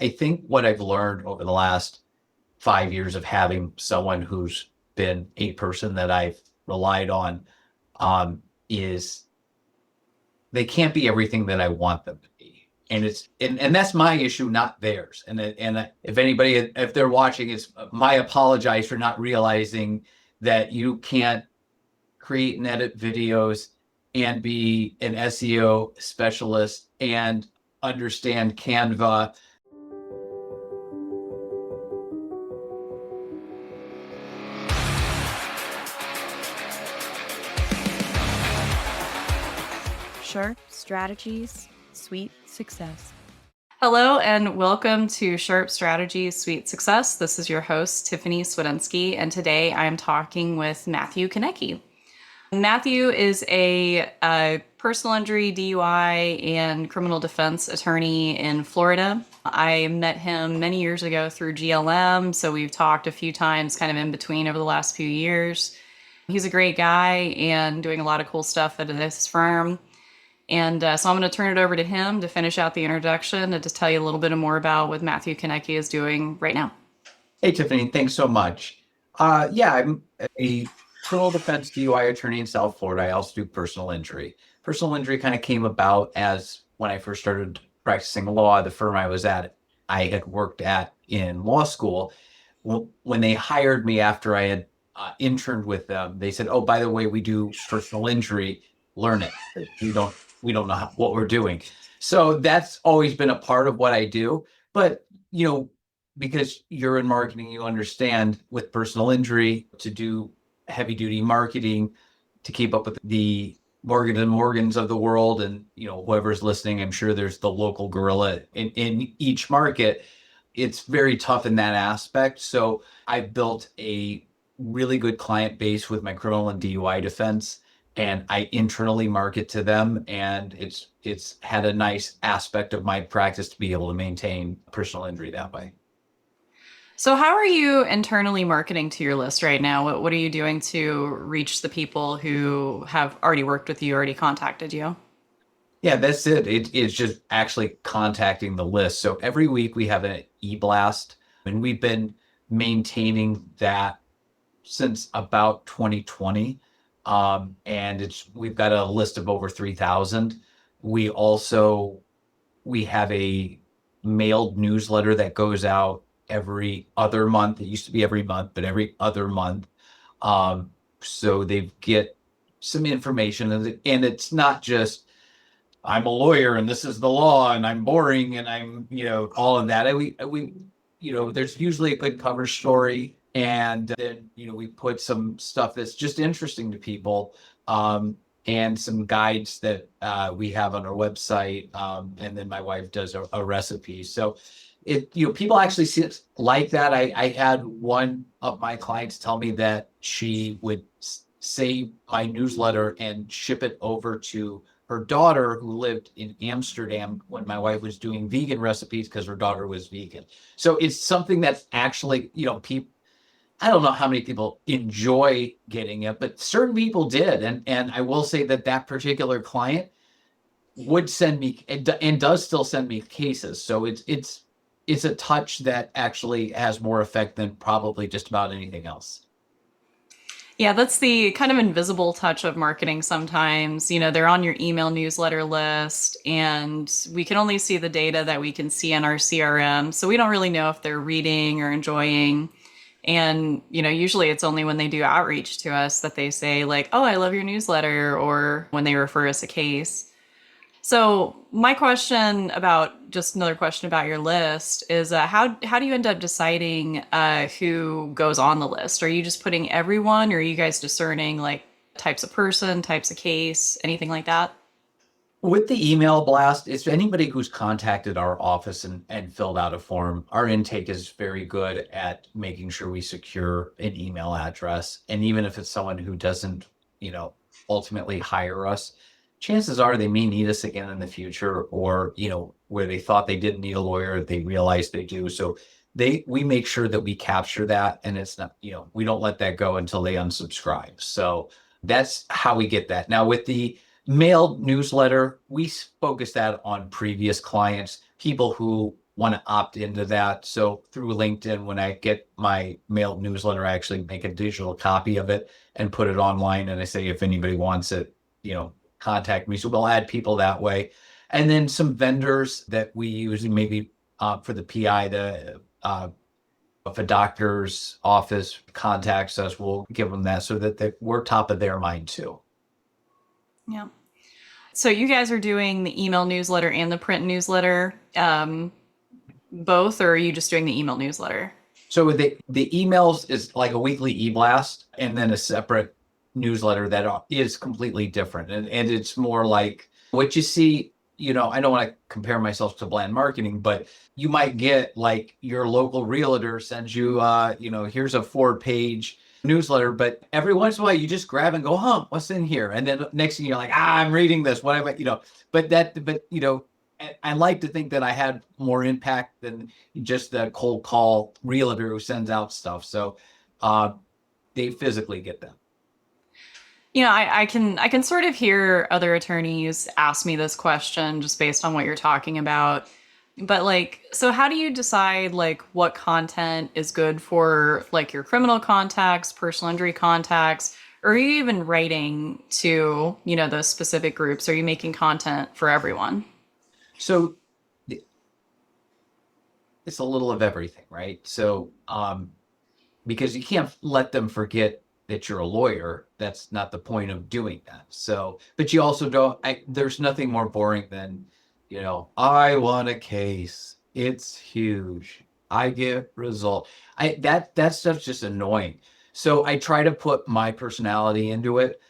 I think what I've learned over the last 5 years of having someone who's been a person that I've relied on, is they can't be everything that I want them to be. And that's my issue, not theirs. And if anybody, if they're watching, it's my apologize for not realizing that you can't create and edit videos and be an SEO specialist and understand Canva. Sharp Strategies, Sweet Success. Hello and welcome to Sharp Strategies, Sweet Success. This is your host, Tiffany Swidensky, and today I'm talking with Matthew Konecky. Matthew is a personal injury, DUI, and criminal defense attorney in Florida. I met him many years ago through GLM, so we've talked a few times kind of in between over the last few years. He's a great guy and doing a lot of cool stuff at his firm. And so I'm going to turn it over to him to finish out the introduction and to tell you a little bit more about what Matthew Konecky is doing right now. Hey, Tiffany, thanks so much. I'm a criminal defense DUI attorney in South Florida. I also do personal injury. Personal injury kind of came about as when I first started practicing law, the firm I was at, I had worked at in law school. When they hired me after I had interned with them, they said, "Oh, by the way, we do personal injury. Learn it. We don't know what we're doing." So that's always been a part of what I do. But, because you're in marketing, you understand with personal injury to do heavy duty marketing, to keep up with the Morgan and Morgans of the world. And, whoever's listening, I'm sure there's the local gorilla in each market. It's very tough in that aspect. So I built a really good client base with my criminal and DUI defense. And I internally market to them, and it's had a nice aspect of my practice to be able to maintain personal injury that way. So how are you internally marketing to your list right now? What are you doing to reach the people who have already worked with you, already contacted you? Yeah, that's it. It's just actually contacting the list. So every week we have an e-blast, and we've been maintaining that since about 2020. And we've got a list of over 3,000. We have a mailed newsletter that goes out every other month. It used to be every month, but every other month. So they get some information, and it's not just I'm a lawyer and this is the law and I'm boring and I'm, all of that. There's usually a good cover story. And then, we put some stuff that's just interesting to people, and some guides that we have on our website. And then my wife does a recipe. So people actually see it like that. I had one of my clients tell me that she would save my newsletter and ship it over to her daughter who lived in Amsterdam when my wife was doing vegan recipes because her daughter was vegan. So it's something that's actually, people, I don't know how many people enjoy getting it, but certain people did. And I will say that particular client would send me and does still send me cases. So it's a touch that actually has more effect than probably just about anything else. Yeah, that's the kind of invisible touch of marketing sometimes. They're on your email newsletter list, and we can only see the data that we can see in our CRM. So we don't really know if they're reading or enjoying. And, usually it's only when they do outreach to us that they say like, "Oh, I love your newsletter," or when they refer us a case. So my just another question about your list is how do you end up deciding who goes on the list? Are you just putting everyone, or are you guys discerning like types of person, types of case, anything like that? With the email blast, it's anybody who's contacted our office and filled out a form. Our intake is very good at making sure we secure an email address. And even if it's someone who doesn't, ultimately hire us, chances are they may need us again in the future, or, where they thought they didn't need a lawyer, they realize they do. So we make sure that we capture that, and it's not, we don't let that go until they unsubscribe. So that's how we get that. Now with the mailed newsletter, we focus that on previous clients, people who want to opt into that. So through LinkedIn, when I get my mailed newsletter, I actually make a digital copy of it and put it online. And I say, if anybody wants it, contact me. So we'll add people that way. And then some vendors that we use, maybe for the PI, if a doctor's office contacts us, we'll give them that so that we're top of their mind too. Yeah. So you guys are doing the email newsletter and the print newsletter, both, or are you just doing the email newsletter? So the emails is like a weekly e-blast, and then a separate newsletter that is completely different. And it's more like what you see, I don't want to compare myself to Bland Marketing, but you might get like your local realtor sends you, here's a 4-page newsletter, but every once in a while you just grab and go, what's in here? And then next thing you're like, I'm reading this, what I like to think that I had more impact than just the cold call realtor who sends out stuff. So they physically get them. I can sort of hear other attorneys ask me this question just based on what you're talking about. But so how do you decide what content is good for your criminal contacts, personal injury contacts, or are you even writing to, those specific groups? Are you making content for everyone? So it's a little of everything, right? So because you can't let them forget that you're a lawyer. That's not the point of doing that. So, but you also don't, there's nothing more boring than, I won a case. It's huge. I get result. That stuff's just annoying. So I try to put my personality into it.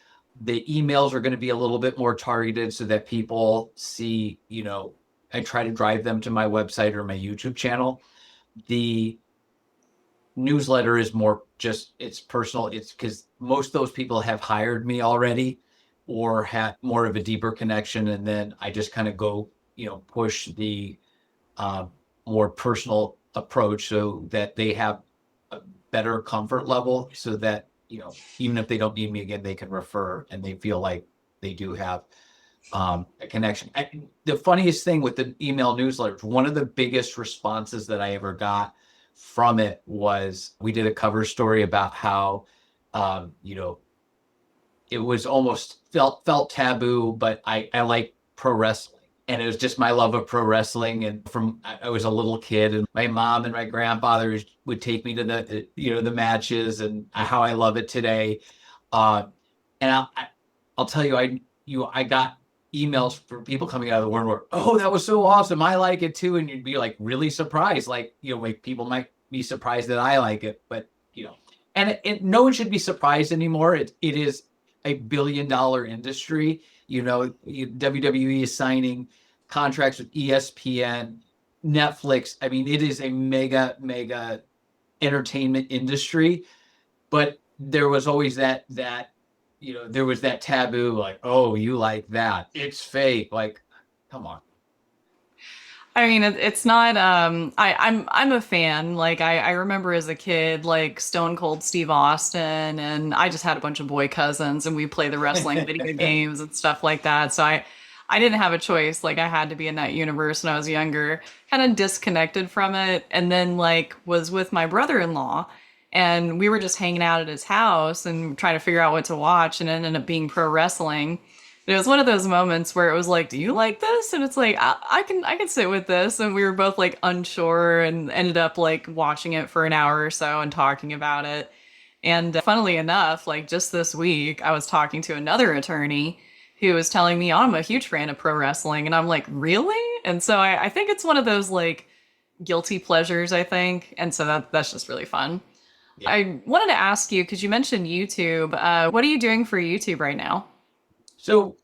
The emails are going to be a little bit more targeted so that people see, I try to drive them to my website or my YouTube channel. The newsletter is more just, it's personal. It's because most of those people have hired me already or had more of a deeper connection. And then I just kind of go, push the more personal approach so that they have a better comfort level so that, even if they don't need me again, they can refer and they feel like they do have a connection. The funniest thing with the email newsletters, one of the biggest responses that I ever got from it was we did a cover story about how, it was almost felt taboo, but I like pro wrestling. And it was just my love of pro wrestling. And I was a little kid, and my mom and my grandfather would take me to the matches, and how I love it today. And I'll tell you, I got emails from people coming out of the woodwork. Oh, that was so awesome. I like it too. And you'd be like really surprised. People might be surprised that I like it, but and no one should be surprised anymore. It is a $1 billion industry. WWE is signing contracts with ESPN, Netflix. I mean, it is a mega entertainment industry, but there was always that there was that taboo, like, oh, you like that, it's fake. Like, come on. I mean, it's not. I'm a fan. I remember as a kid, Stone Cold Steve Austin, and I just had a bunch of boy cousins, and we play the wrestling video games and stuff like that. So I didn't have a choice. I had to be in that universe when I was younger. Kind of disconnected from it, and then was with my brother-in-law, and we were just hanging out at his house and trying to figure out what to watch, and it ended up being pro wrestling. It was one of those moments where it was like, do you like this? And it's like, I can sit with this. And we were both unsure and ended up watching it for an hour or so and talking about it. And funnily enough, just this week, I was talking to another attorney who was telling me, oh, I'm a huge fan of pro wrestling. And I'm like, really? And so I think it's one of those guilty pleasures, I think. And so that's just really fun. Yeah. I wanted to ask you, because you mentioned YouTube, what are you doing for YouTube right now? So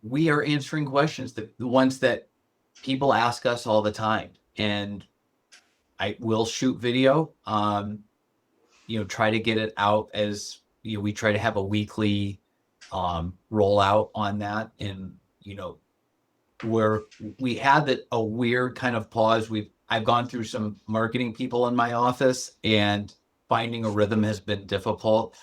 we are answering questions, the ones that people ask us all the time. And I will shoot video, try to get it out as, we try to have a weekly rollout on that. And, where we had a weird kind of pause, I've gone through some marketing people in my office, and finding a rhythm has been difficult.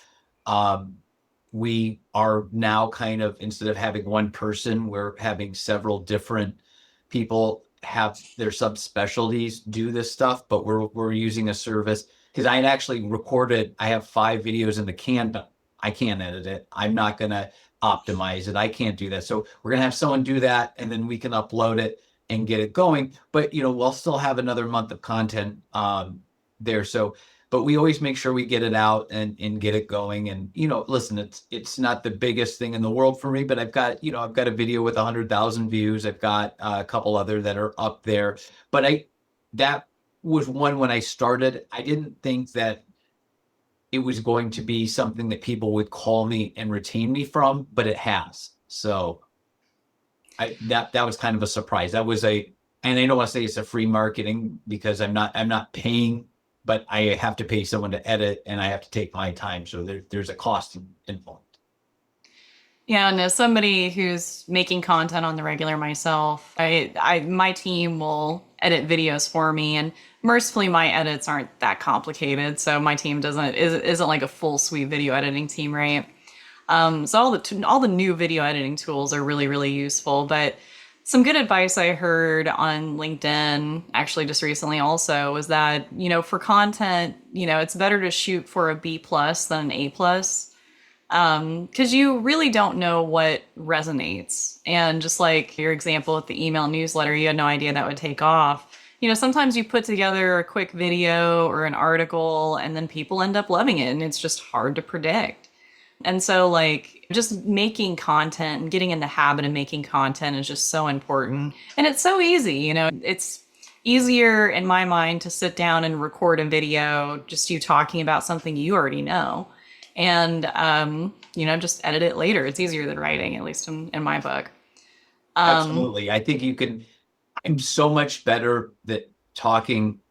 We are now kind of, instead of having one person, we're having several different people have their subspecialties do this stuff, but we're using a service because I had actually recorded. I have 5 videos in the can, but I can't edit it. I'm not gonna optimize it. I can't do that. So we're gonna have someone do that, and then we can upload it and get it going. But we'll still have another month of content there. So but we always make sure we get it out and get it going. And listen, it's not the biggest thing in the world for me, but I've got a video with 100,000 views. I've got a couple other that are up there, but that was one when I started. I didn't think that it was going to be something that people would call me and retain me from, but it has. So that was kind of a surprise. That was and I don't want to say it's a free marketing because I'm not paying, but I have to pay someone to edit and I have to take my time. So there's a cost involved. Yeah, and as somebody who's making content on the regular myself, my team will edit videos for me, and mercifully my edits aren't that complicated. So my team isn't like a full suite video editing team, right? So all the new video editing tools are really, really useful. But some good advice I heard on LinkedIn, actually just recently also, was that, for content, it's better to shoot for a B+ than an A+, because you really don't know what resonates. And just like your example with the email newsletter, you had no idea that would take off. Sometimes you put together a quick video or an article and then people end up loving it, and it's just hard to predict. And so just making content and getting in the habit of making content is just so important. And it's so easy, it's easier in my mind to sit down and record a video, just you talking about something you already know. And, just edit it later. It's easier than writing, at least in my book. Absolutely. I think I'm so much better at talking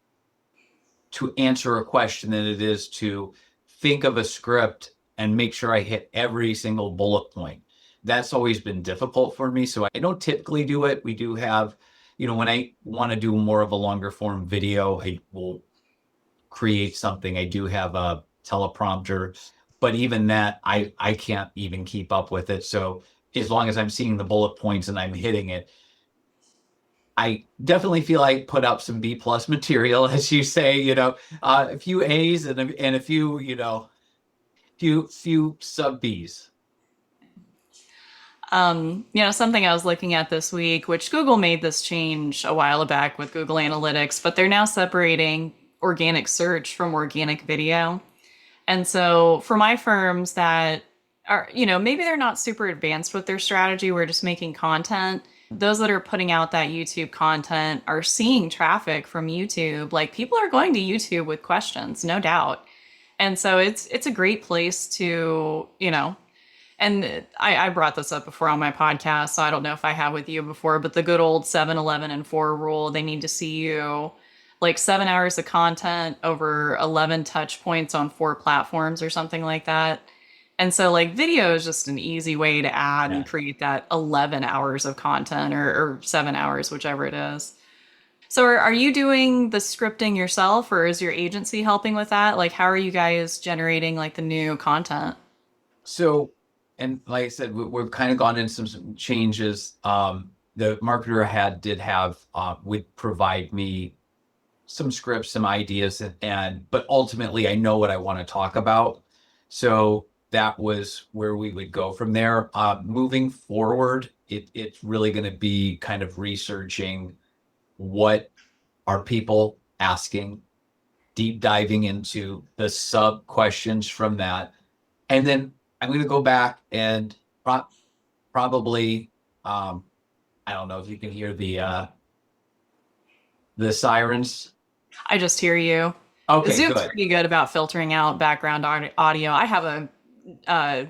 to answer a question than it is to think of a script and make sure I hit every single bullet point. That's always been difficult for me. So I don't typically do it. We do have, when I want to do more of a longer form video, I will create something. I do have a teleprompter, but even that, I can't even keep up with it. So as long as I'm seeing the bullet points and I'm hitting it, I definitely feel I put out some B+ material, as you say, a few A's and a few, few sub B's. Something I was looking at this week, which Google made this change a while back with Google Analytics, but they're now separating organic search from organic video. And so for my firms that are, maybe they're not super advanced with their strategy, we're just making content. Those that are putting out that YouTube content are seeing traffic from YouTube. Like, people are going to YouTube with questions, no doubt. And so it's a great place to, and I brought this up before on my podcast, so I don't know if I have with you before, but the good old 7, 11, and 4 rule. They need to see you 7 hours of content over 11 touch points on 4 platforms or something like that. And so video is just an easy way to add and create that 11 hours of content or 7 hours, whichever it is. So are you doing the scripting yourself, or is your agency helping with that? How are you guys generating the new content? So, and like I said, we've kind of gone into some changes. The marketer would provide me some scripts, some ideas, but ultimately I know what I want to talk about. So that was where we would go from there. Moving forward, it's really going to be kind of researching what are people asking, deep diving into the sub questions from that. And then I'm going to go back and probably, I don't know if you can hear the sirens. I just hear you. Okay, Zoom's good. pretty good about filtering out background audio. I have a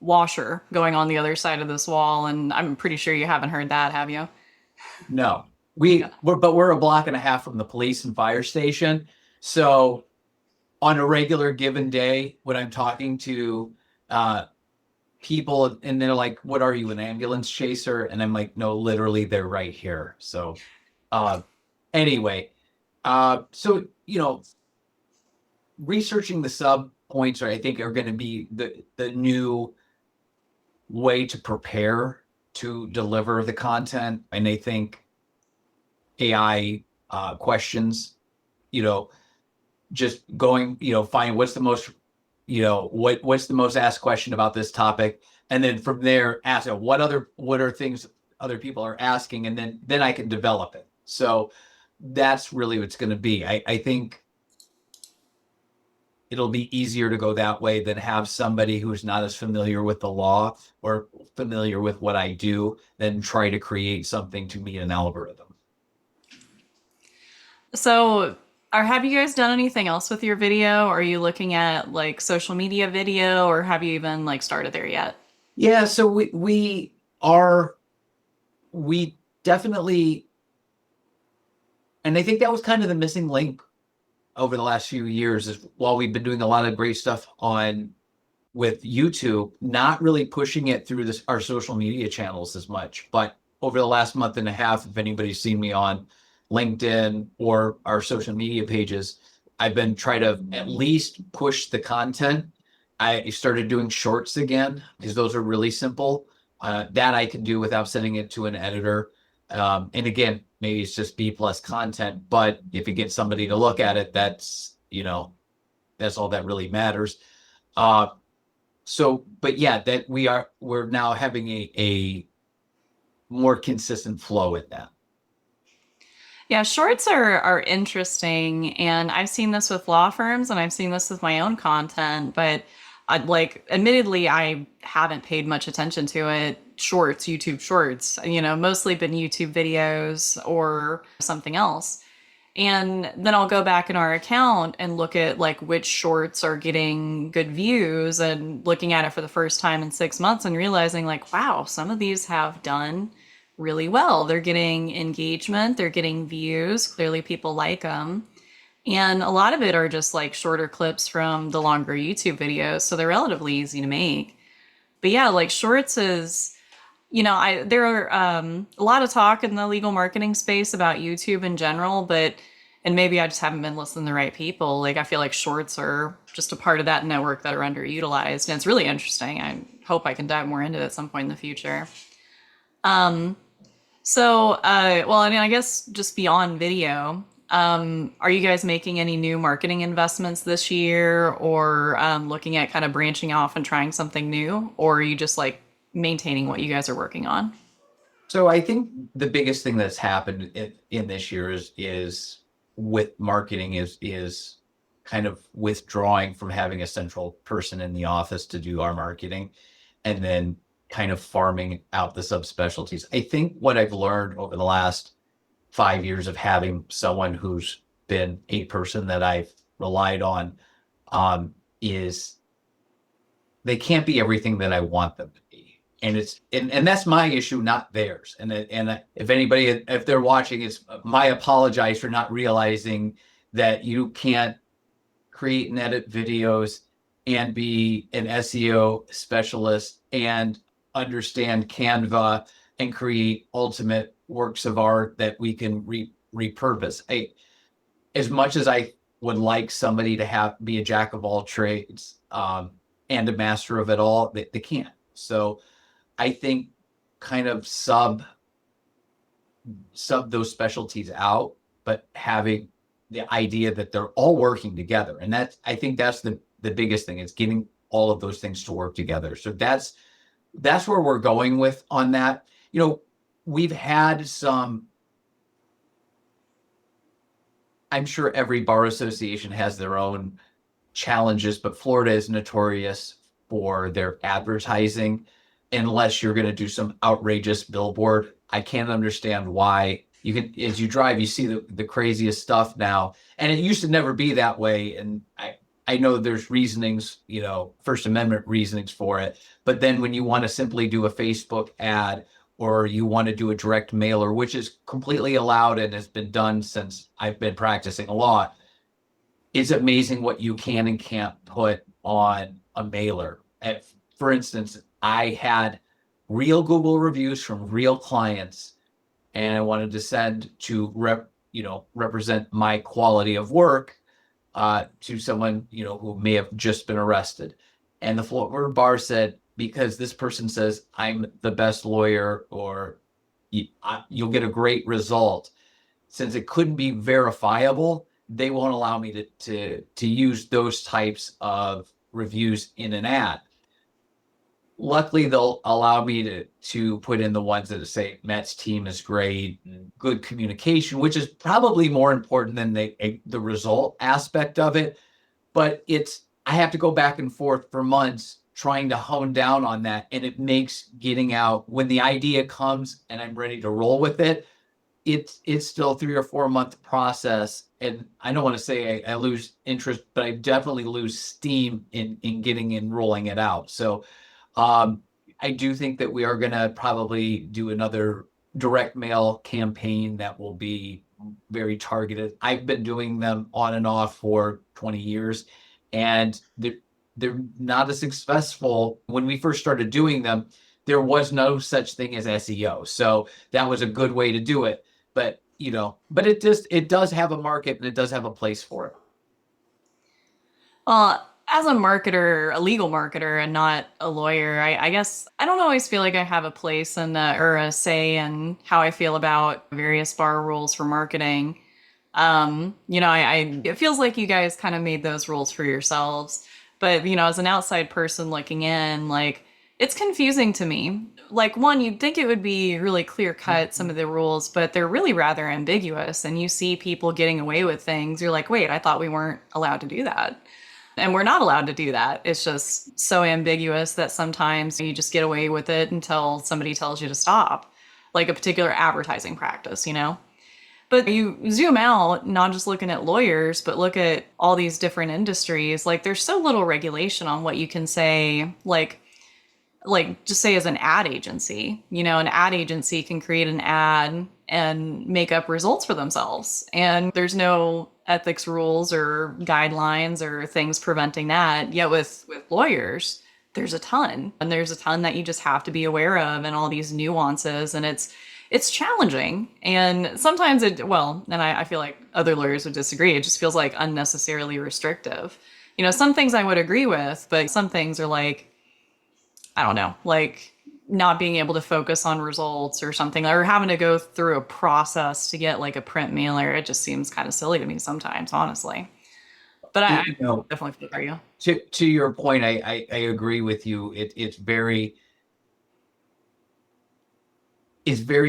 washer going on the other side of this wall, and I'm pretty sure you haven't heard that, have you? No, we're a block and a half from the police and fire station. So on a regular given day, when I'm talking to people and they're like, "What are you, an ambulance chaser?" And I'm like, "No, literally, they're right here." So anyway, so researching the sub points, I think, are going to be the new way to prepare to deliver the content. And I think AI questions, you know, just going, find what's the most, what's the most asked question about this topic. And then from there, ask what are things other people are asking, and then I can develop it. So that's really what it's going to be. I think it'll be easier to go that way than have somebody who's not as familiar with the law or familiar with what I do, than try to create something to meet an algorithm. So, have you guys done anything else with your video? Are you looking at like social media video, or have you even like started there yet? Yeah, so we definitely, and I think that was kind of the missing link over the last few years, is while we've been doing a lot of great stuff with YouTube, not really pushing it through our social media channels as much. But over the last month and a half, if anybody's seen me on LinkedIn or our social media pages, I've been trying to at least push the content. I started doing shorts again, because those are really simple. That I can do without sending it to an editor. And again, maybe it's just B plus content, but if you get somebody to look at it, that's all that really matters. But yeah, that we're now having a more consistent flow in that. Yeah, shorts are interesting, and I've seen this with law firms, and I've seen this with my own content. But admittedly, I haven't paid much attention to it. Shorts, YouTube Shorts, mostly been YouTube videos or something else. And then I'll go back in our account and look at like which shorts are getting good views, and looking at it for the first time in 6 months and realizing like, wow, some of these have done really well. They're getting engagement, they're getting views. Clearly people like them. And a lot of it are just like shorter clips from the longer YouTube videos. So they're relatively easy to make. But yeah, like shorts is, there are a lot of talk in the legal marketing space about YouTube in general, and maybe I just haven't been listening to the right people. Like I feel like shorts are just a part of that network that are underutilized, and it's really interesting. I hope I can dive more into it at some point in the future. Well, I mean, I guess just beyond video, are you guys making any new marketing investments this year, or looking at kind of branching off and trying something new, or are you just like maintaining what you guys are working on? So I think the biggest thing that's happened in this year is with marketing is kind of withdrawing from having a central person in the office to do our marketing, and then kind of farming out the subspecialties. I think what I've learned over the last 5 years of having someone who's been a person that I've relied on, is they can't be everything that I want them to be. And that's my issue, not theirs. And if they're watching, it's my apologize for not realizing that you can't create and edit videos and be an SEO specialist and understand Canva and create ultimate works of art that we can repurpose. As much as I would like somebody to be a jack of all trades, and a master of it all, they can't. So I think kind of sub those specialties out, but having the idea that they're all working together. And I think that's the biggest thing, is getting all of those things to work together. So that's where we're going with on that. We've had some, I'm sure every bar association has their own challenges, but Florida is notorious for their advertising. Unless you're going to do some outrageous billboard, I can't understand why. As you drive, you see the craziest stuff now, and it used to never be that way. And I know there's reasonings, First Amendment reasonings for it, but then when you want to simply do a Facebook ad, or you want to do a direct mailer, which is completely allowed and has been done since I've been practicing law, it's amazing what you can and can't put on a mailer. For instance, I had real Google reviews from real clients, and I wanted to send to represent my quality of work to someone who may have just been arrested. And the Florida bar said, because this person says I'm the best lawyer, or you'll get a great result, since it couldn't be verifiable, they won't allow me to use those types of reviews in an ad. Luckily, they'll allow me to put in the ones that say Matt's team is great, and good communication, which is probably more important than the result aspect of it. But I have to go back and forth for months trying to hone down on that, and it makes getting out when the idea comes and I'm ready to roll with it. It's still a 3 or 4 month process, and I don't want to say I lose interest, but I definitely lose steam in getting and rolling it out. So I do think that we are going to probably do another direct mail campaign that will be very targeted. I've been doing them on and off for 20 years, and they're not as successful. When we first started doing them, there was no such thing as SEO. So that was a good way to do it. But, but it does have a market, and it does have a place for it. Well, as a marketer, a legal marketer, and not a lawyer, I guess I don't always feel like I have a place in or a say in how I feel about various bar rules for marketing. It feels like you guys kind of made those rules for yourselves. But, as an outside person looking in, like, it's confusing to me. Like, one, you'd think it would be really clear cut, some of the rules, but they're really rather ambiguous. And you see people getting away with things. You're like, wait, I thought we weren't allowed to do that. And we're not allowed to do that. It's just so ambiguous that sometimes you just get away with it until somebody tells you to stop, like a particular advertising practice, But you zoom out, not just looking at lawyers, but look at all these different industries. Like, there's so little regulation on what you can say, like just say as an ad agency. An ad agency can create an ad and make up results for themselves. And there's no ethics rules or guidelines or things preventing that. Yet with lawyers, there's a ton. And there's a ton that you just have to be aware of, and all these nuances. And it's challenging. And sometimes I feel like other lawyers would disagree. It just feels like unnecessarily restrictive. Some things I would agree with, but some things are like, I don't know, like not being able to focus on results or something, or having to go through a process to get like a print mailer. It just seems kind of silly to me sometimes, honestly. But I definitely feel you. To your point, I agree with you. It's very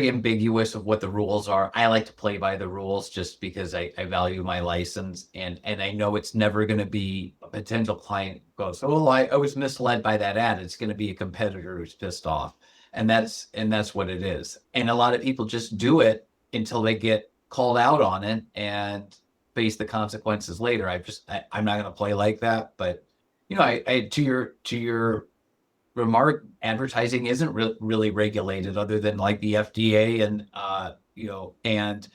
ambiguous of what the rules are. I like to play by the rules just because I value my license, and I know it's never going to be a potential client goes, oh, I was misled by that ad. It's going to be a competitor who's pissed off. And that's what it is. And a lot of people just do it until they get called out on it and face the consequences later. I'm not going to play like that. But, to your remark, advertising isn't really regulated other than like the FDA and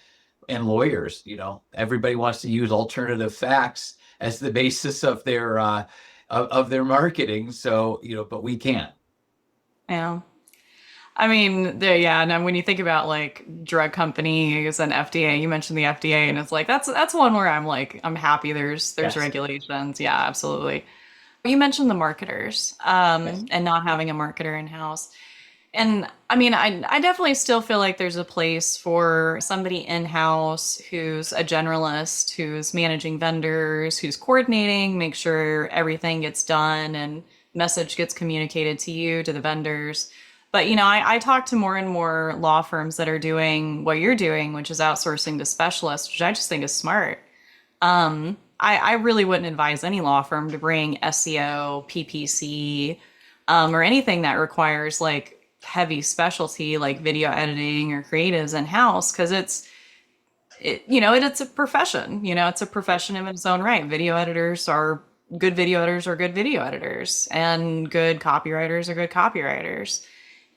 and lawyers. Everybody wants to use alternative facts as the basis of their marketing. So but we can't. Yeah. I mean, and then when you think about like drug companies and FDA, you mentioned the FDA, and it's like that's one where I'm happy there's Yes. regulations. Yeah, absolutely. You mentioned the marketers and not having a marketer in-house. And I mean, I definitely still feel like there's a place for somebody in-house who's a generalist, who's managing vendors, who's coordinating, make sure everything gets done and message gets communicated to you, to the vendors. But, I talk to more and more law firms that are doing what you're doing, which is outsourcing to specialists, which I just think is smart. I really wouldn't advise any law firm to bring SEO, PPC, or anything that requires like heavy specialty like video editing or creatives in-house, because it's a profession. It's a profession in its own right. Good video editors are good video editors, and good copywriters are good copywriters.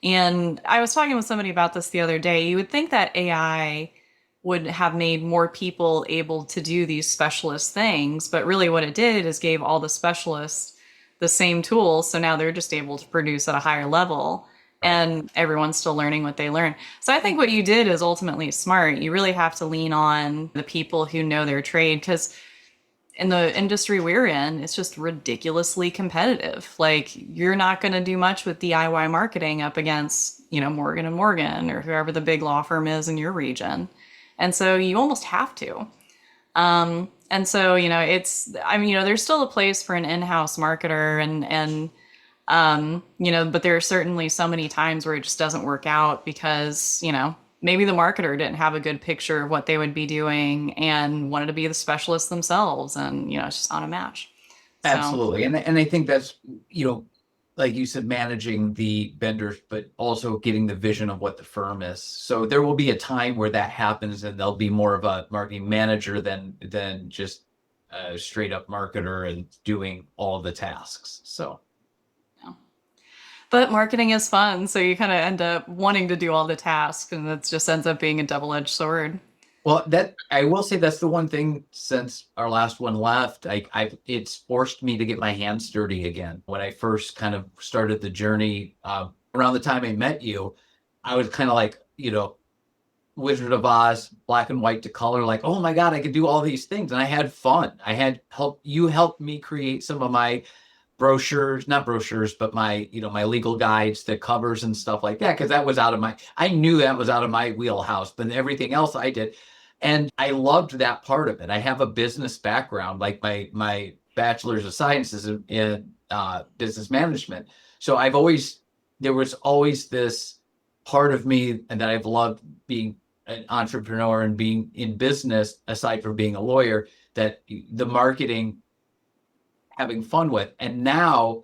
And I was talking with somebody about this the other day. You would think that AI would have made more people able to do these specialist things, but really what it did is gave all the specialists the same tools. So now they're just able to produce at a higher level, and everyone's still learning what they learn. So I think what you did is ultimately smart. You really have to lean on the people who know their trade, because in the industry we're in, it's just ridiculously competitive. Like, you're not going to do much with DIY marketing up against, Morgan & Morgan or whoever the big law firm is in your region. And so you almost have to. And so, I mean, there's still a place for an in-house marketer but there are certainly so many times where it just doesn't work out because, maybe the marketer didn't have a good picture of what they would be doing and wanted to be the specialist themselves. And, it's just not a match. So, Absolutely. And I think that's, like you said, managing the vendors, but also getting the vision of what the firm is. So there will be a time where that happens and they'll be more of a marketing manager than just a straight up marketer and doing all the tasks. So yeah. But marketing is fun. So you kind of end up wanting to do all the tasks and it just ends up being a double-edged sword. well, that I will say that's the one thing since our last one left. It's forced me to get my hands dirty again. When I first kind of started the journey, around the time I met you, I was kind of like, Wizard of Oz, black and white to color, like, oh my God, I could do all these things. And I had fun. You helped me create some of my brochures, not brochures, but my legal guides, the covers and stuff like that. Cause I knew that was out of my wheelhouse, but everything else I did. And I loved that part of it. I have a business background, like my bachelor's of sciences in business management. So there was always this part of me and that I've loved being an entrepreneur and being in business, aside from being a lawyer, that the marketing, having fun with. And now,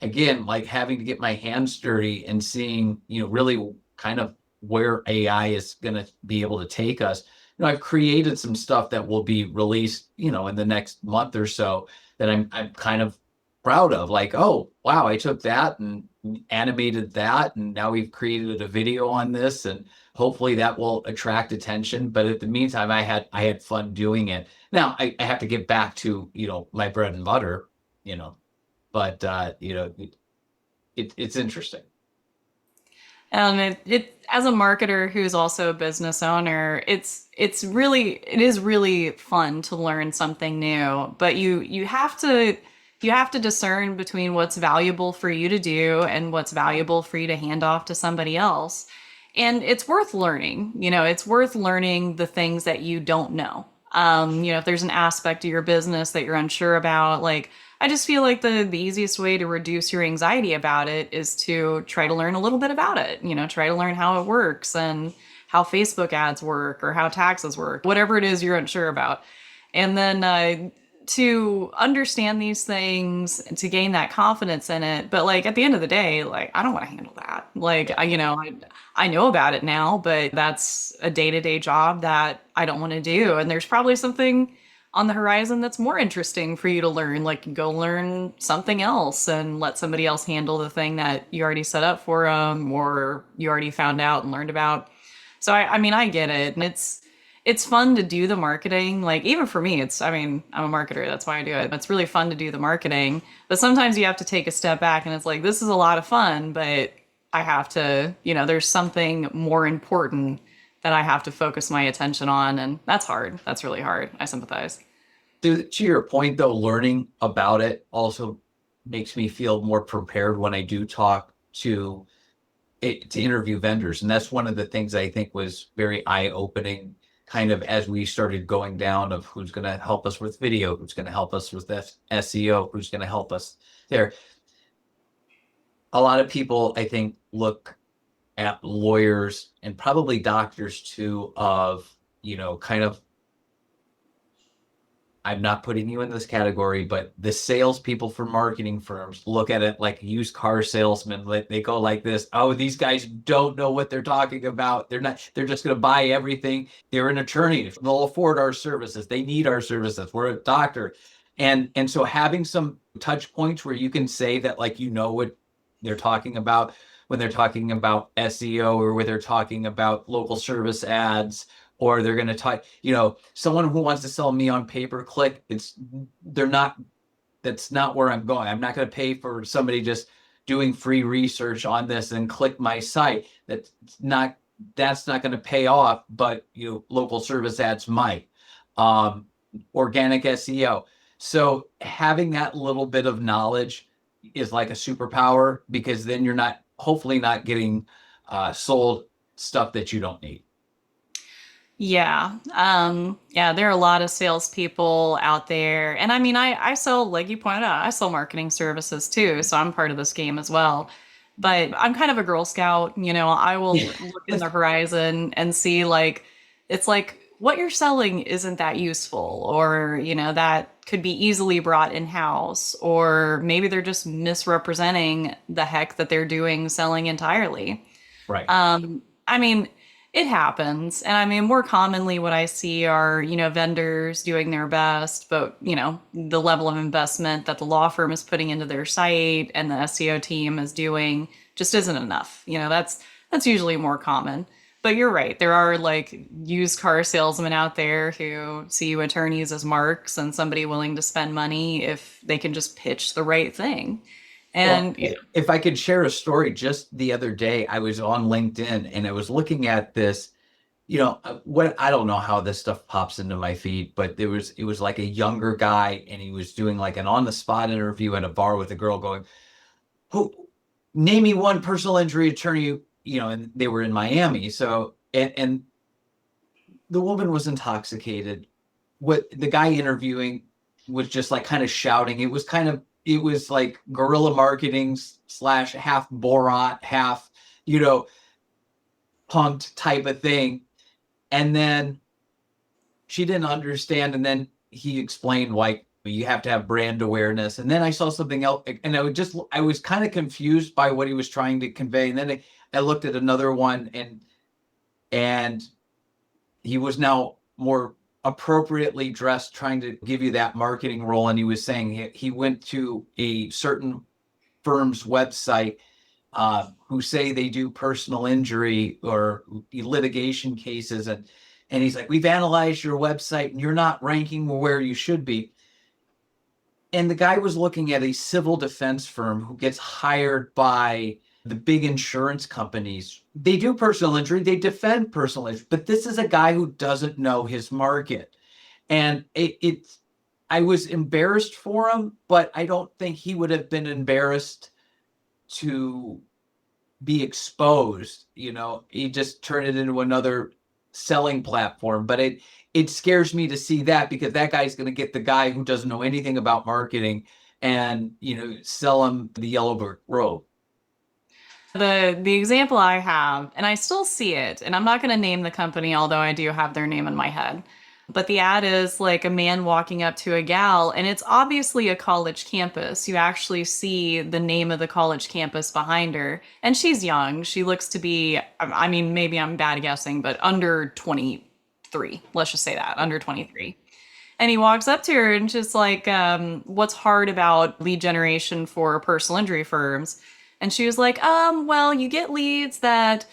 again, like having to get my hands dirty and seeing, really kind of where AI is going to be able to take us. I've created some stuff that will be released, in the next month or so that I'm kind of proud of. Like, oh, wow, I took that and animated that, and now we've created a video on this, and hopefully that will attract attention. But at the meantime, I had fun doing it. Now I have to get back to, my bread and butter, but it's interesting. And it as a marketer who's also a business owner, it is really fun to learn something new. But you have to discern between what's valuable for you to do and what's valuable for you to hand off to somebody else. And it's worth learning. It's worth learning the things that you don't know. If there's an aspect of your business that you're unsure about, like I just feel like the easiest way to reduce your anxiety about it is to try to learn a little bit about it. Try to learn how it works and how Facebook ads work or how taxes work, whatever it is you're unsure about. And then to understand these things and to gain that confidence in it. But like at the end of the day, like I don't want to handle that. Like I know about it now, but that's a day-to-day job that I don't want to do. And there's probably something on the horizon that's more interesting for you to learn. Like go learn something else and let somebody else handle the thing that you already set up for them or you already found out and learned about. So I mean, I get it. And it's fun to do the marketing. Like even for me, I'm a marketer. That's why I do it. It's really fun to do the marketing, but sometimes you have to take a step back and it's like, this is a lot of fun, but I have to, there's something more important that I have to focus my attention on. And that's hard. That's really hard. I sympathize. To your point though, learning about it also makes me feel more prepared when I do talk to interview vendors. And that's one of the things I think was very eye-opening kind of as we started going down of who's going to help us with video, who's going to help us with SEO, who's going to help us there. A lot of people, I think, look at lawyers and probably doctors too of, kind of, I'm not putting you in this category, but the salespeople for marketing firms look at it like used car salesmen. They go like this. Oh, these guys don't know what they're talking about. They're just going to buy everything. They're an attorney. They'll afford our services. They need our services. We're a doctor. And so having some touch points where you can say that, like, what they're talking about when they're talking about SEO or when they're talking about local service ads, or they're going to talk, someone who wants to sell me on pay-per-click, that's not where I'm going. I'm not going to pay for somebody just doing free research on this and click my site. That's not going to pay off, but local service ads might. Organic SEO. So having that little bit of knowledge is like a superpower, because then you're hopefully not getting sold stuff that you don't need. Yeah. Yeah, there are a lot of salespeople out there. And I mean, I sell, like you pointed out, I sell marketing services too. So I'm part of this game as well. But I'm kind of a Girl Scout, I will look in the horizon and see like, it's like what you're selling isn't that useful, or, that could be easily brought in-house, or maybe they're just misrepresenting the heck that they're doing selling entirely. Right. I mean, it happens. And I mean, more commonly, what I see are, vendors doing their best, but, the level of investment that the law firm is putting into their site and the SEO team is doing just isn't enough. That's usually more common. But you're right. There are like used car salesmen out there who see attorneys as marks and somebody willing to spend money if they can just pitch the right thing. Well, And if I could share a story, just the other day, I was on LinkedIn and I was looking at this, what I don't know how this stuff pops into my feed, but it was like a younger guy and he was doing like an on the spot interview at a bar with a girl going, who name me one personal injury attorney, and they were in Miami. So, and the woman was intoxicated. What the guy interviewing was just like kind of shouting. It was like guerrilla marketing slash half Borat, half, you know, punked type of thing. And then she didn't understand. And then he explained like you have to have brand awareness. And then I saw something else, and I was kind of confused by what he was trying to convey. And then I looked at another one, and he was now more appropriately dressed, trying to give you that marketing role. And he was saying he went to a certain firm's website who say they do personal injury or litigation cases, and he's like, we've analyzed your website and you're not ranking where you should be. And the guy was looking at a civil defense firm who gets hired by the big insurance companies. They do personal injury, they defend personal injury, but this is a guy who doesn't know his market. And I was embarrassed for him, but I don't think he would have been embarrassed to be exposed. He just turned it into another selling platform. But it scares me to see that, because that guy's going to get the guy who doesn't know anything about marketing and sell him the yellow brick road. the example I have, and I still see it, and I'm not going to name the company, although I do have their name in my head. But the ad is like a man walking up to a gal, and it's obviously a college campus. You actually see the name of the college campus behind her, and she's young. She looks to be, I mean, maybe I'm bad guessing, but under 23. Let's just say that, under 23. And he walks up to her and just like, what's hard about lead generation for personal injury firms? And she was like, well, you get leads that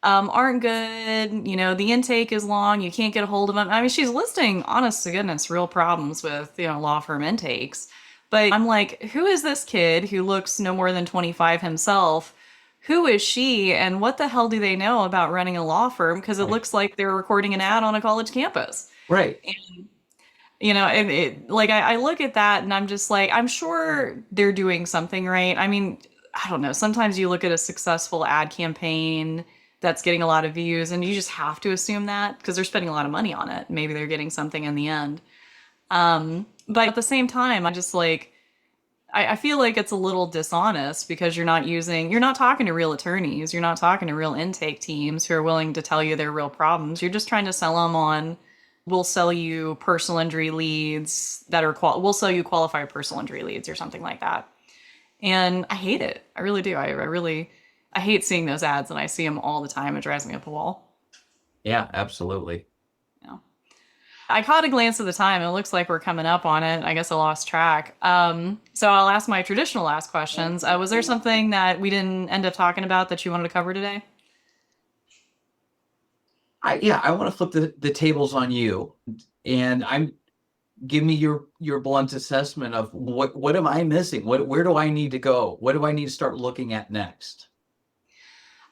aren't good. The intake is long. You can't get a hold of them. I mean, she's listing, honest to goodness, real problems with, law firm intakes. But I'm like, who is this kid who looks no more than 25 himself? Who is she? And what the hell do they know about running a law firm? Because it Right. looks like they're recording an ad on a college campus. Right. And like I look at that and I'm just like, I'm sure they're doing something right. I mean, I don't know. Sometimes you look at a successful ad campaign that's getting a lot of views and you just have to assume that because they're spending a lot of money on it. Maybe they're getting something in the end. But at the same time, I just like, I feel like it's a little dishonest because you're not talking to real attorneys. You're not talking to real intake teams who are willing to tell you their real problems. You're just trying to sell them on, we'll sell you personal injury leads that are, we'll sell you qualified personal injury leads or something like that. And I hate it. I really do. I hate seeing those ads and I see them all the time. It drives me up a wall. Yeah, absolutely. Yeah. I caught a glance at the time. It looks like we're coming up on it. I guess I lost track. So I'll ask my traditional last questions. Was there something that we didn't end up talking about that you wanted to cover today? I want to flip the tables on you, and give me your blunt assessment of what am I missing? Where do I need to go? What do I need to start looking at next?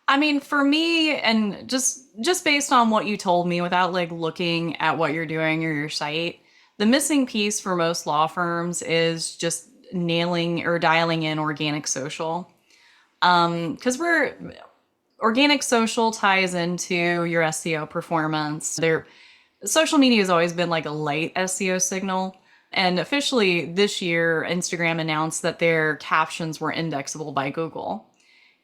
I mean, for me, and just based on what you told me, without like looking at what you're doing or your site, the missing piece for most law firms is just nailing or dialing in organic social. Because organic social ties into your SEO performance. Social media has always been like a light SEO signal. And officially this year, Instagram announced that their captions were indexable by Google.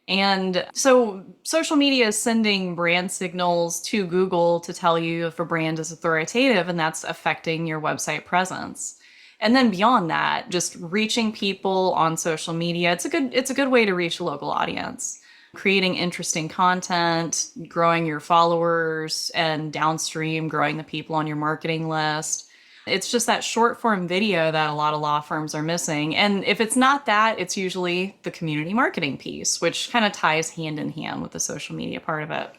And so social media is sending brand signals to Google to tell you if a brand is authoritative, and that's affecting your website presence. And then beyond that, just reaching people on social media, it's a good way to reach a local audience. Creating interesting content, growing your followers, and downstream growing the people on your marketing list. It's just that short form video that a lot of law firms are missing. And if it's not that, it's usually the community marketing piece, which kind of ties hand in hand with the social media part of it.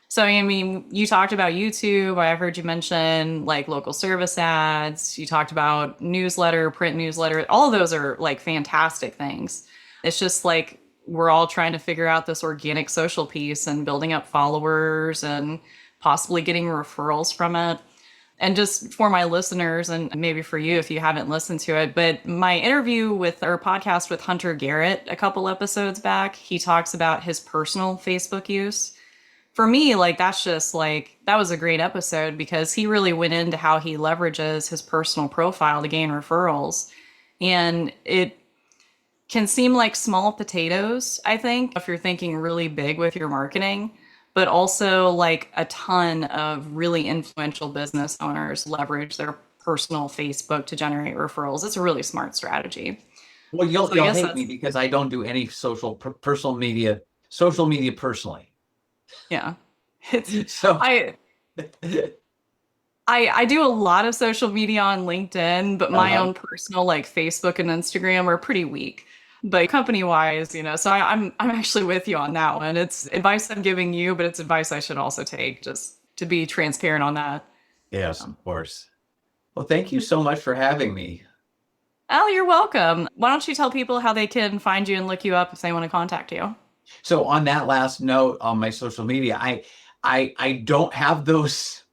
So, I mean, you talked about YouTube. I've heard you mention like local service ads. You talked about newsletter, print newsletter. All of those are like fantastic things. It's just like we're all trying to figure out this organic social piece and building up followers and possibly getting referrals from it. And just for my listeners, and maybe for you if you haven't listened to it, but my interview with our podcast with Hunter Garrett a couple episodes back, he talks about his personal Facebook use. For me, like that's just like, that was a great episode because he really went into how he leverages his personal profile to gain referrals. And it can seem like small potatoes, I think, if you're thinking really big with your marketing, but also like a ton of really influential business owners leverage their personal Facebook to generate referrals. It's a really smart strategy. Well, So I you'll guess hate me because I don't do any social media personally. yeah. It's So I do a lot of social media on LinkedIn, but my uh own personal like Facebook and Instagram are pretty weak. But company wise, so I'm actually with you on that one. It's advice I'm giving you, but it's advice I should also take just to be transparent on that. yes, of course. Well, thank you so much for having me. Oh, you're welcome. Why don't you tell people how they can find you and look you up if they want to contact you? So on that last note, on my social media, I don't have those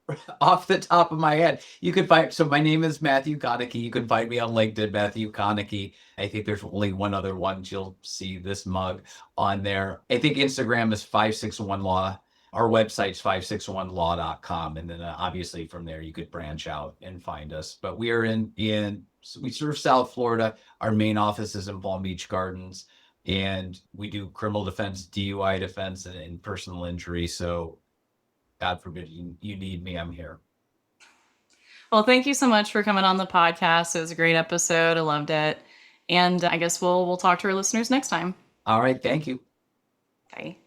off the top of my head. You can find, so my name is Matthew Konecky. You can find me on LinkedIn, Matthew Konecky. I think there's only one other one. You'll see this mug on there. I think Instagram is 561 Law. Our website's 561law.com. And then obviously from there you could branch out and find us. But we are we serve South Florida. Our main office is in Palm Beach Gardens. And we do criminal defense, DUI defense, and personal injury. So God forbid you need me, I'm here. Well, thank you so much for coming on the podcast. It was a great episode. I loved it. And I guess we'll talk to our listeners next time. All right. Thank you. Bye.